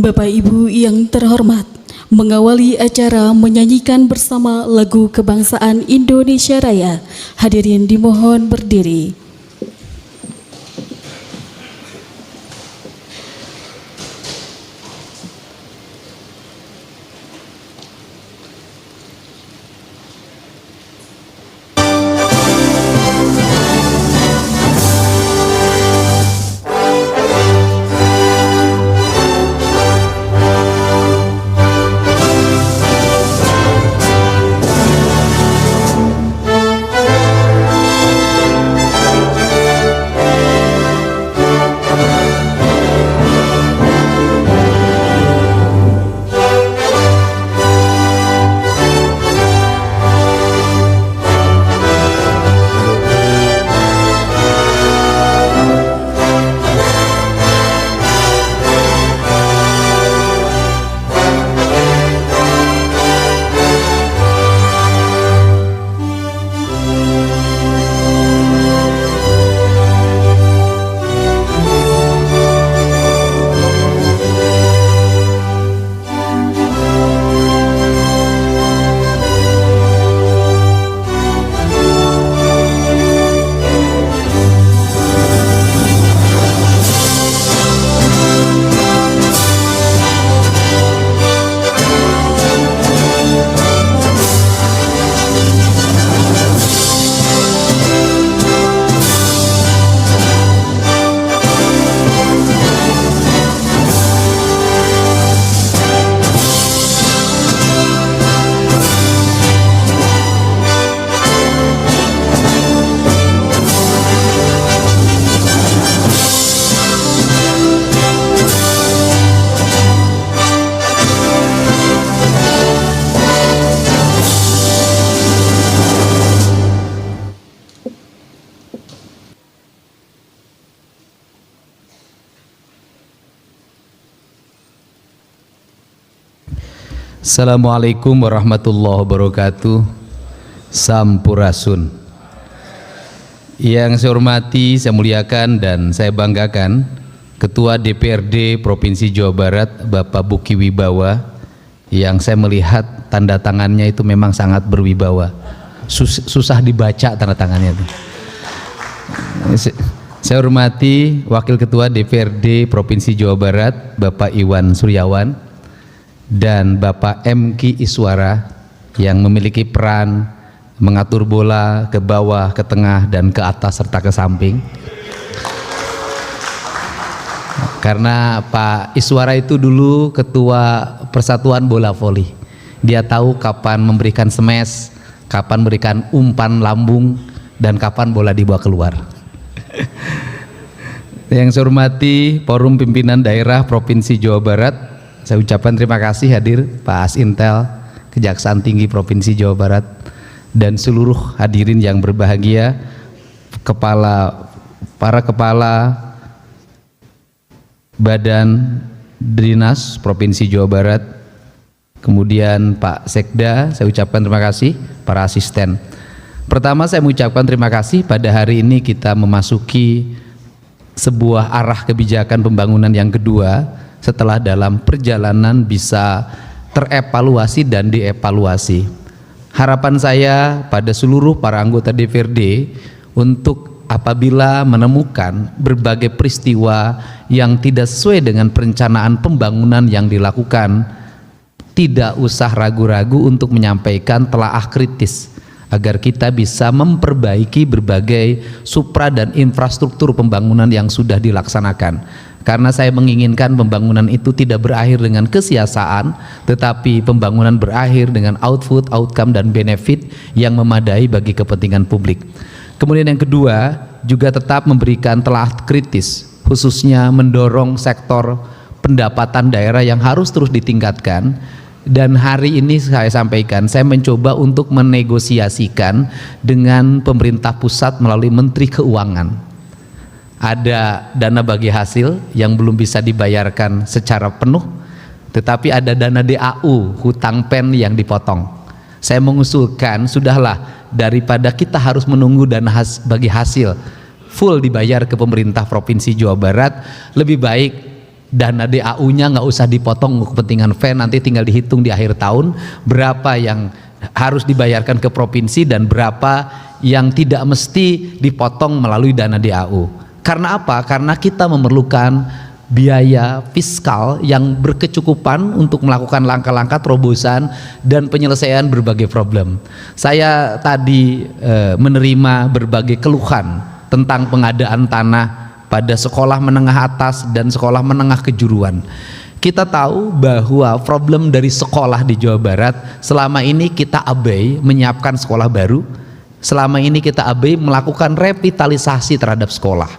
Bapak Ibu yang terhormat, mengawali acara menyanyikan bersama lagu kebangsaan Indonesia Raya. Hadirin dimohon berdiri. Assalamualaikum warahmatullahi wabarakatuh. Sampurasun. Yang saya hormati, saya muliakan dan saya banggakan Ketua DPRD Provinsi Jawa Barat Bapak Buki Wibawa, yang saya melihat tanda tangannya itu memang sangat berwibawa. Susah dibaca tanda tangannya itu. Saya hormati Wakil Ketua DPRD Provinsi Jawa Barat Bapak Iwan Suryawan dan Bapak M.Ki Iswara, yang memiliki peran mengatur bola ke bawah, ke tengah, dan ke atas serta ke samping. Karena Pak Iswara itu dulu Ketua Persatuan Bola Voli. Dia tahu kapan memberikan smash, kapan memberikan umpan lambung, dan kapan bola dibawa keluar. Yang saya hormati Forum Pimpinan Daerah Provinsi Jawa Barat, saya ucapkan terima kasih hadir Pak Asintel, Kejaksaan Tinggi Provinsi Jawa Barat, dan seluruh hadirin yang berbahagia, para kepala Badan Dinas Provinsi Jawa Barat, kemudian Pak Sekda, saya ucapkan terima kasih, para asisten. Pertama saya mengucapkan terima kasih, pada hari ini kita memasuki sebuah arah kebijakan pembangunan yang kedua, setelah dalam perjalanan bisa terevaluasi dan dievaluasi. Harapan saya pada seluruh para anggota DPRD untuk apabila menemukan berbagai peristiwa yang tidak sesuai dengan perencanaan pembangunan yang dilakukan, tidak usah ragu-ragu untuk menyampaikan telaah kritis agar kita bisa memperbaiki berbagai supra dan infrastruktur pembangunan yang sudah dilaksanakan. Karena saya menginginkan pembangunan itu tidak berakhir dengan kesia-siaan, tetapi pembangunan berakhir dengan output, outcome, dan benefit yang memadai bagi kepentingan publik. Kemudian yang kedua, juga tetap memberikan telaah kritis, khususnya mendorong sektor pendapatan daerah yang harus terus ditingkatkan. Dan hari ini saya sampaikan, saya mencoba untuk menegosiasikan dengan pemerintah pusat melalui Menteri Keuangan. Ada dana bagi hasil yang belum bisa dibayarkan secara penuh, tetapi ada dana DAU, hutang pen, yang dipotong. Saya mengusulkan, sudahlah, daripada kita harus menunggu dana bagi hasil full dibayar ke pemerintah Provinsi Jawa Barat, lebih baik Dana DAU-nya nggak usah dipotong untuk kepentingan VEN, nanti tinggal dihitung di akhir tahun berapa yang harus dibayarkan ke provinsi dan berapa yang tidak mesti dipotong melalui dana DAU. Karena apa? Karena kita memerlukan biaya fiskal yang berkecukupan untuk melakukan langkah-langkah terobosan dan penyelesaian berbagai problem. Saya tadi menerima berbagai keluhan tentang pengadaan tanah pada sekolah menengah atas dan sekolah menengah kejuruan. Kita tahu bahwa problem dari sekolah di Jawa Barat, selama ini kita abai menyiapkan sekolah baru, selama ini kita abai melakukan revitalisasi terhadap sekolah.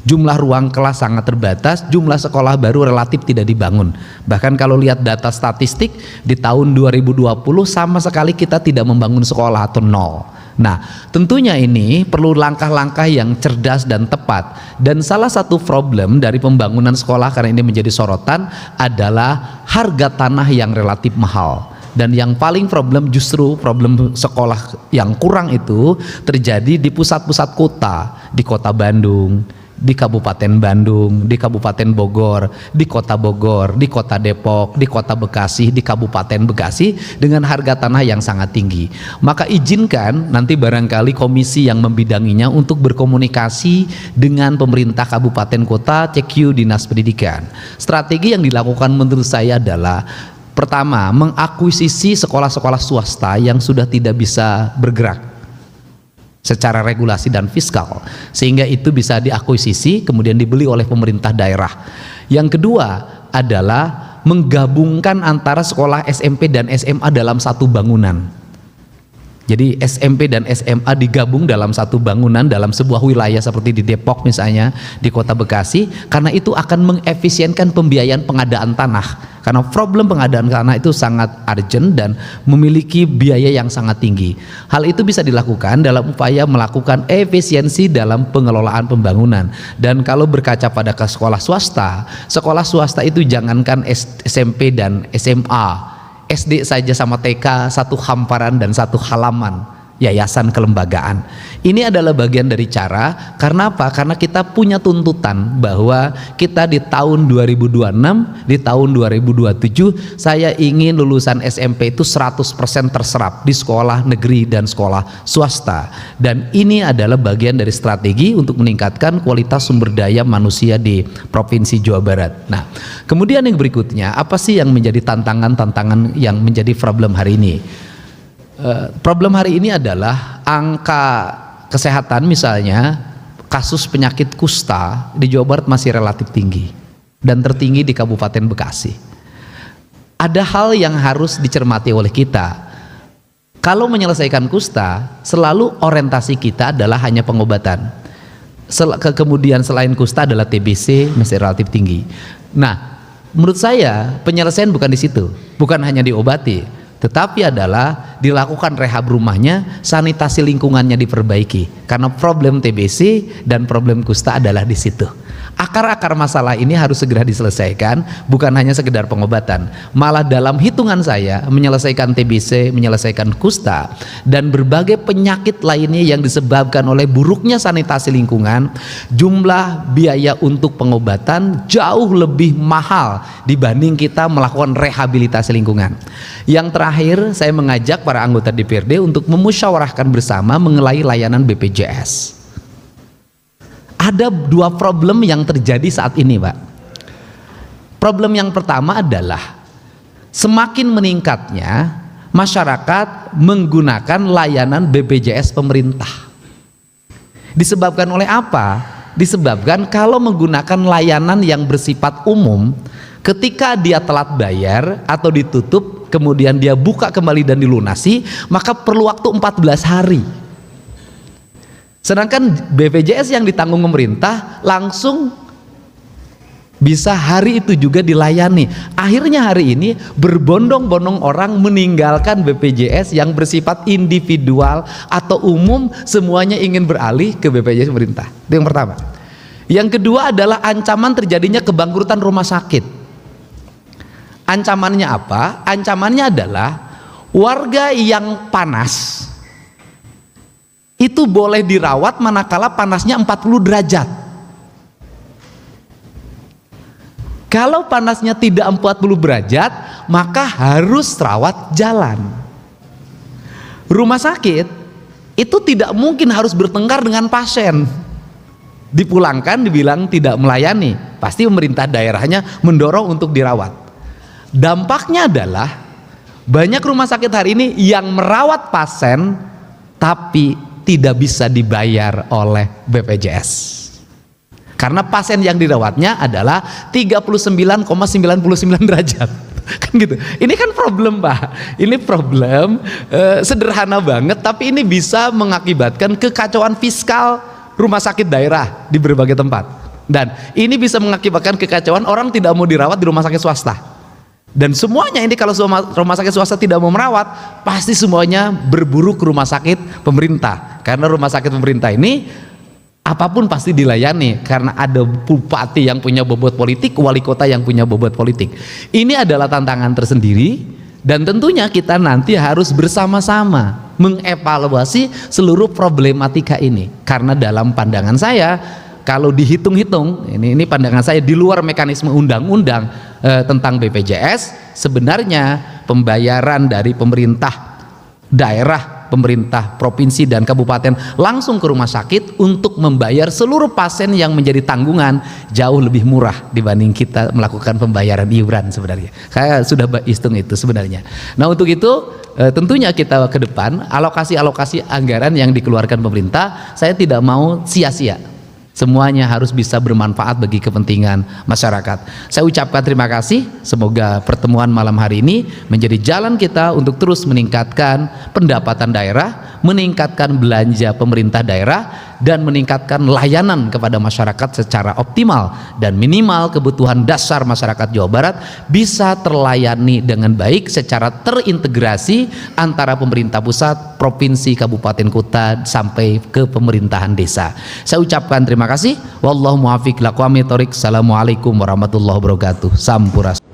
Jumlah ruang kelas sangat terbatas, jumlah sekolah baru relatif tidak dibangun. Bahkan kalau lihat data statistik di tahun 2020 sama sekali kita tidak membangun sekolah atau nol. Nah, tentunya ini perlu langkah-langkah yang cerdas dan tepat. Dan salah satu problem dari pembangunan sekolah karena ini menjadi sorotan adalah harga tanah yang relatif mahal. Dan yang paling problem justru problem sekolah yang kurang itu terjadi di pusat-pusat kota, di kota Bandung, di Kabupaten Bandung, di Kabupaten Bogor, di Kota Bogor, di Kota Depok, di Kota Bekasi, di Kabupaten Bekasi dengan harga tanah yang sangat tinggi. Maka izinkan nanti barangkali komisi yang membidanginya untuk berkomunikasi dengan pemerintah kabupaten kota, CQ Dinas Pendidikan. Strategi yang dilakukan menurut saya adalah pertama, mengakuisisi sekolah-sekolah swasta yang sudah tidak bisa bergerak secara regulasi dan fiskal, sehingga itu bisa diakuisisi kemudian dibeli oleh pemerintah daerah. Yang kedua adalah menggabungkan antara sekolah SMP dan SMA dalam satu bangunan. Jadi SMP dan SMA digabung dalam satu bangunan dalam sebuah wilayah seperti di Depok misalnya, di Kota Bekasi, karena itu akan mengefisienkan pembiayaan pengadaan tanah. Karena problem pengadaan tanah itu sangat urgent dan memiliki biaya yang sangat tinggi. Hal itu bisa dilakukan dalam upaya melakukan efisiensi dalam pengelolaan pembangunan. Dan kalau berkaca pada ke sekolah swasta itu jangankan SMP dan SMA, SD saja sama TK satu hamparan dan satu halaman yayasan kelembagaan. Ini adalah bagian dari cara, karena apa? Karena kita punya tuntutan bahwa kita di tahun 2026, di tahun 2027 saya ingin lulusan SMP itu 100% terserap di sekolah negeri dan sekolah swasta. Dan ini adalah bagian dari strategi untuk meningkatkan kualitas sumber daya manusia di Provinsi Jawa Barat. Nah, kemudian yang berikutnya, apa sih yang menjadi tantangan-tantangan yang menjadi problem hari ini? Problem hari ini adalah angka kesehatan, misalnya kasus penyakit kusta di Jawa Barat masih relatif tinggi dan tertinggi di Kabupaten Bekasi. Ada hal yang harus dicermati oleh kita. Kalau menyelesaikan kusta, selalu orientasi kita adalah hanya pengobatan. Kemudian selain kusta adalah TBC masih relatif tinggi. Nah, menurut saya penyelesaian bukan di situ, bukan hanya diobati, tetapi adalah dilakukan rehab rumahnya, sanitasi lingkungannya diperbaiki. Karena problem TBC dan problem kusta adalah di situ. Akar-akar masalah ini harus segera diselesaikan, bukan hanya sekedar pengobatan. Malah dalam hitungan saya, menyelesaikan TBC, menyelesaikan kusta, dan berbagai penyakit lainnya yang disebabkan oleh buruknya sanitasi lingkungan, jumlah biaya untuk pengobatan jauh lebih mahal dibanding kita melakukan rehabilitasi lingkungan. Yang terakhir, saya mengajak para anggota DPRD untuk memusyawarahkan bersama mengenai layanan BPJS. Ada dua problem yang terjadi saat ini, Pak. Problem yang pertama adalah semakin meningkatnya masyarakat menggunakan layanan BPJS pemerintah. Disebabkan oleh apa? Disebabkan kalau menggunakan layanan yang bersifat umum, ketika dia telat bayar atau ditutup, kemudian dia buka kembali dan dilunasi, maka perlu waktu 14 hari. Sedangkan BPJS yang ditanggung pemerintah langsung bisa hari itu juga dilayani. Akhirnya hari ini berbondong-bondong orang meninggalkan BPJS yang bersifat individual atau umum, semuanya ingin beralih ke BPJS pemerintah. Itu yang pertama. Yang kedua adalah ancaman terjadinya kebangkrutan rumah sakit. Ancamannya apa? Ancamannya adalah warga yang panas itu boleh dirawat manakala panasnya 40 derajat. Kalau panasnya tidak 40 derajat, maka harus rawat jalan. Rumah sakit itu tidak mungkin harus bertengkar dengan pasien. Dipulangkan dibilang tidak melayani, pasti pemerintah daerahnya mendorong untuk dirawat. Dampaknya adalah banyak rumah sakit hari ini yang merawat pasien tapi tidak bisa dibayar oleh BPJS. Karena pasien yang dirawatnya adalah 39,99 derajat. Kan gitu. Ini kan problem, Pak. Ini problem sederhana banget, tapi ini bisa mengakibatkan kekacauan fiskal rumah sakit daerah di berbagai tempat. Dan ini bisa mengakibatkan kekacauan, orang tidak mau dirawat di rumah sakit swasta. Dan semuanya ini kalau rumah sakit swasta tidak mau merawat, pasti semuanya berburu ke rumah sakit pemerintah. Karena rumah sakit pemerintah ini apapun pasti dilayani, karena ada bupati yang punya bobot politik, wali kota yang punya bobot politik. Ini adalah tantangan tersendiri, dan tentunya kita nanti harus bersama-sama mengevaluasi seluruh problematika ini. Karena dalam pandangan saya, kalau dihitung-hitung, ini pandangan saya di luar mekanisme undang-undang tentang BPJS, sebenarnya pembayaran dari pemerintah daerah, pemerintah provinsi dan kabupaten langsung ke rumah sakit untuk membayar seluruh pasien yang menjadi tanggungan jauh lebih murah dibanding kita melakukan pembayaran iuran sebenarnya. Saya sudah hitung itu sebenarnya. Nah, untuk itu tentunya kita ke depan alokasi anggaran yang dikeluarkan pemerintah, saya tidak mau sia-sia. Semuanya harus bisa bermanfaat bagi kepentingan masyarakat. Saya ucapkan terima kasih. Semoga pertemuan malam hari ini menjadi jalan kita untuk terus meningkatkan pendapatan daerah, meningkatkan belanja pemerintah daerah, dan meningkatkan layanan kepada masyarakat secara optimal, dan minimal kebutuhan dasar masyarakat Jawa Barat bisa terlayani dengan baik secara terintegrasi antara pemerintah pusat, provinsi, kabupaten, kota sampai ke pemerintahan desa. Saya ucapkan terima kasih. Wallahu muwaffiq. Assalamualaikum warahmatullahi wabarakatuh. Sampurasun.